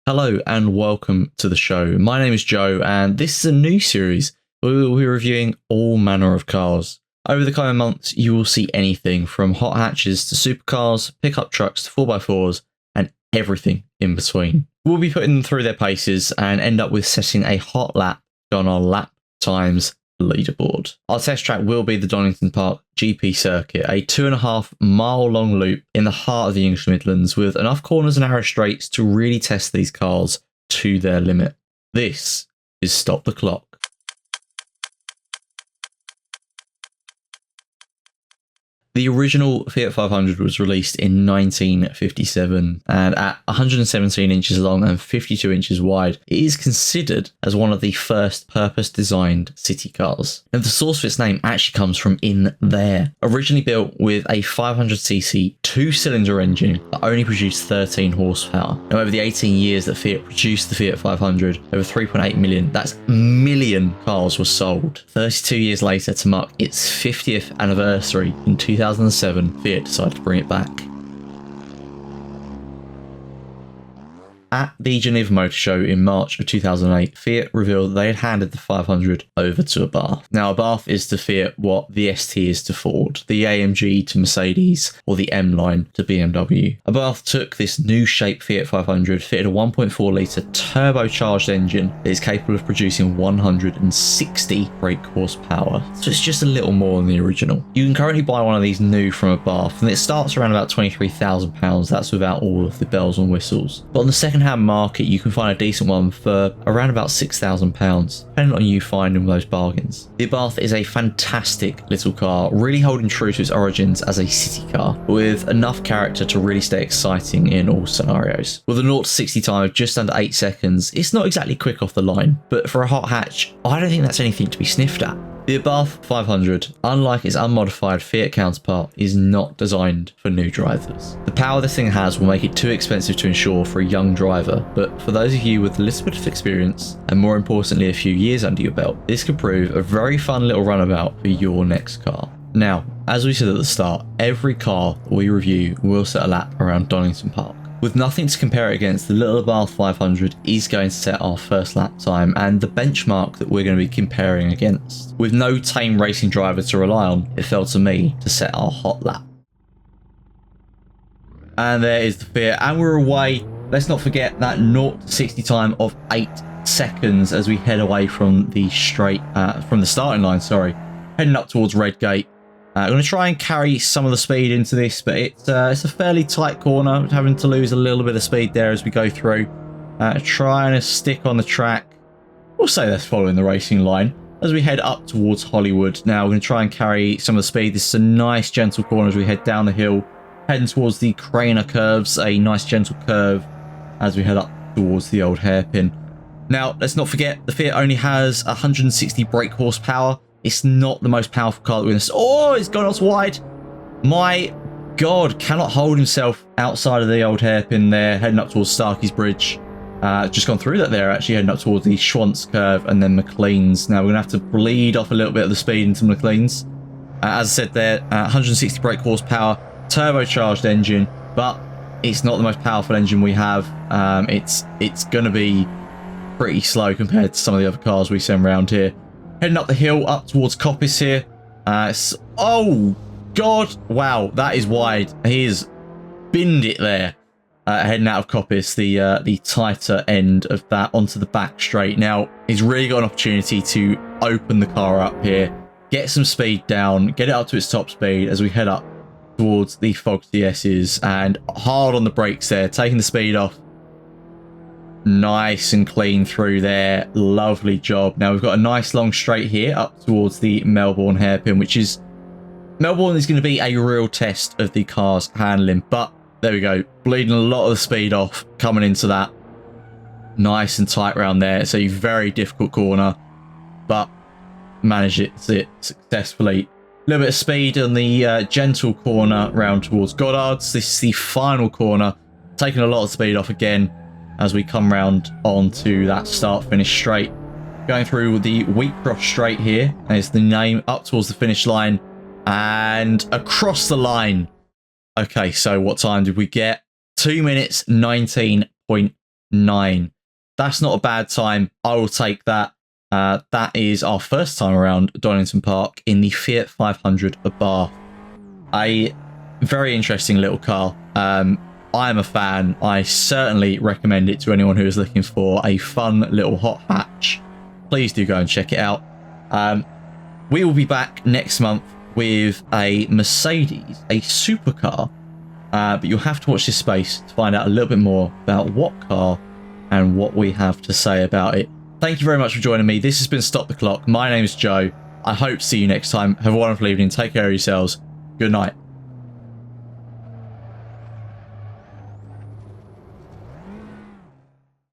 Hello and welcome to the show. My name is Joe and this is a new series where we will be reviewing all manner of cars. Over the coming months you will see anything from hot hatches to supercars, pickup trucks to 4x4s and everything in between. We'll be putting them through their paces and end up with setting a hot lap on our lap times leaderboard. Our test track will be the Donington Park GP circuit, a 2.5 mile long loop in the heart of the English Midlands with enough corners and narrow straights to really test these cars to their limit. This is Stop the Clock. The original Fiat 500 was released in 1957 and at 117 inches long and 52 inches wide, it is considered as one of the first purpose-designed city cars. And the source of its name actually comes from in there. Originally built with a 500cc two-cylinder engine that only produced 13 horsepower. Now over the 18 years that Fiat produced the Fiat 500, over 3.8 million, that's million cars were sold. 32 years later, to mark its 50th anniversary in 2007, Fiat decided to bring it back. At the Geneva Motor Show in March of 2008, Fiat revealed they had handed the 500 over to Abarth. Now, Abarth is to Fiat what the ST is to Ford, the AMG to Mercedes, or the M-Line to BMW. Abarth took this new shape Fiat 500, fitted a 1.4 litre turbocharged engine that is capable of producing 160 brake horsepower, so it's just a little more than the original. You can currently buy one of these new from Abarth, and it starts around about £23,000, that's without all of the bells and whistles. But on the second hand market you can find a decent one for around about £6,000, depending on you finding those bargains. The Abarth is a fantastic little car, really holding true to its origins as a city car, with enough character to really stay exciting in all scenarios. With a 0 to 60 time of just under 8 seconds, it's not exactly quick off the line, but for a hot hatch, I don't think that's anything to be sniffed at. The Abarth 500, unlike its unmodified Fiat counterpart, is not designed for new drivers. The power this thing has will make it too expensive to insure for a young driver, but for those of you with a little bit of experience, and more importantly a few years under your belt, this could prove a very fun little runabout for your next car. Now, as we said at the start, every car that we review will set a lap around Donington Park. With nothing to compare it against, the little Abarth 500 is going to set our first lap time and the benchmark that we're going to be comparing against. With no tame racing driver to rely on, it fell to me to set our hot lap. And there is the Fiat, and we're away. Let's not forget that 0 to 60 time of 8 seconds as we head away from the starting line, heading up towards Redgate. I'm going to try and carry some of the speed into this, but it's a fairly tight corner, having to lose a little bit of speed there as we go through. Trying to stick on the track. We'll say that's following the racing line as we head up towards Hollywood. Now we're going to try and carry some of the speed. This is a nice gentle corner as we head down the hill, heading towards the Craner curves, a nice gentle curve as we head up towards the old hairpin. Now let's not forget the Fiat only has 160 brake horsepower. It's not the most powerful car that we're going to... Oh, it's gone off wide. My God, cannot hold himself outside of the old hairpin there, heading up towards Starkey's Bridge. Just gone through that there, actually, heading up towards the Schwantz curve and then McLean's. Now, we're going to have to bleed off a little bit of the speed into McLean's. As I said there, 160 brake horsepower, turbocharged engine, but it's not the most powerful engine we have. It's going to be pretty slow compared to some of the other cars we send around here. Heading up the hill, up towards Coppice here. Oh, God. Wow, that is wide. He has binned it there. Heading out of Coppice, the tighter end of that onto the back straight. Now, he's really got an opportunity to open the car up here, get some speed down, get it up to its top speed as we head up towards the Fog TS's, and hard on the brakes there, taking the speed off. Nice and clean through there. Lovely job. Now we've got a nice long straight here up towards the Melbourne hairpin, which is... Melbourne is going to be a real test of the car's handling, but there we go. Bleeding a lot of the speed off coming into that. Nice and tight around there. It's a very difficult corner, but managed it successfully. A little bit of speed on the gentle corner round towards Goddard's. This is the final corner. Taking a lot of speed off again as we come round onto that start-finish straight. Going through the Wheatcroft straight here, is the name, up towards the finish line and across the line. Okay, so what time did we get? 2 minutes 19.9 1:09. That's not a bad time. I will take that. That is our first time around Donington Park in the Fiat 500 Abarth. A very interesting little car. I am a fan. I certainly recommend it to anyone who is looking for a fun little hot hatch. Please do go and check it out. We will be back next month with a Mercedes, a supercar. But you'll have to watch this space to find out a little bit more about what car and what we have to say about it. Thank you very much for joining me. This has been Stop the Clock. My name is Joe. I hope to see you next time. Have a wonderful evening. Take care of yourselves. Good night.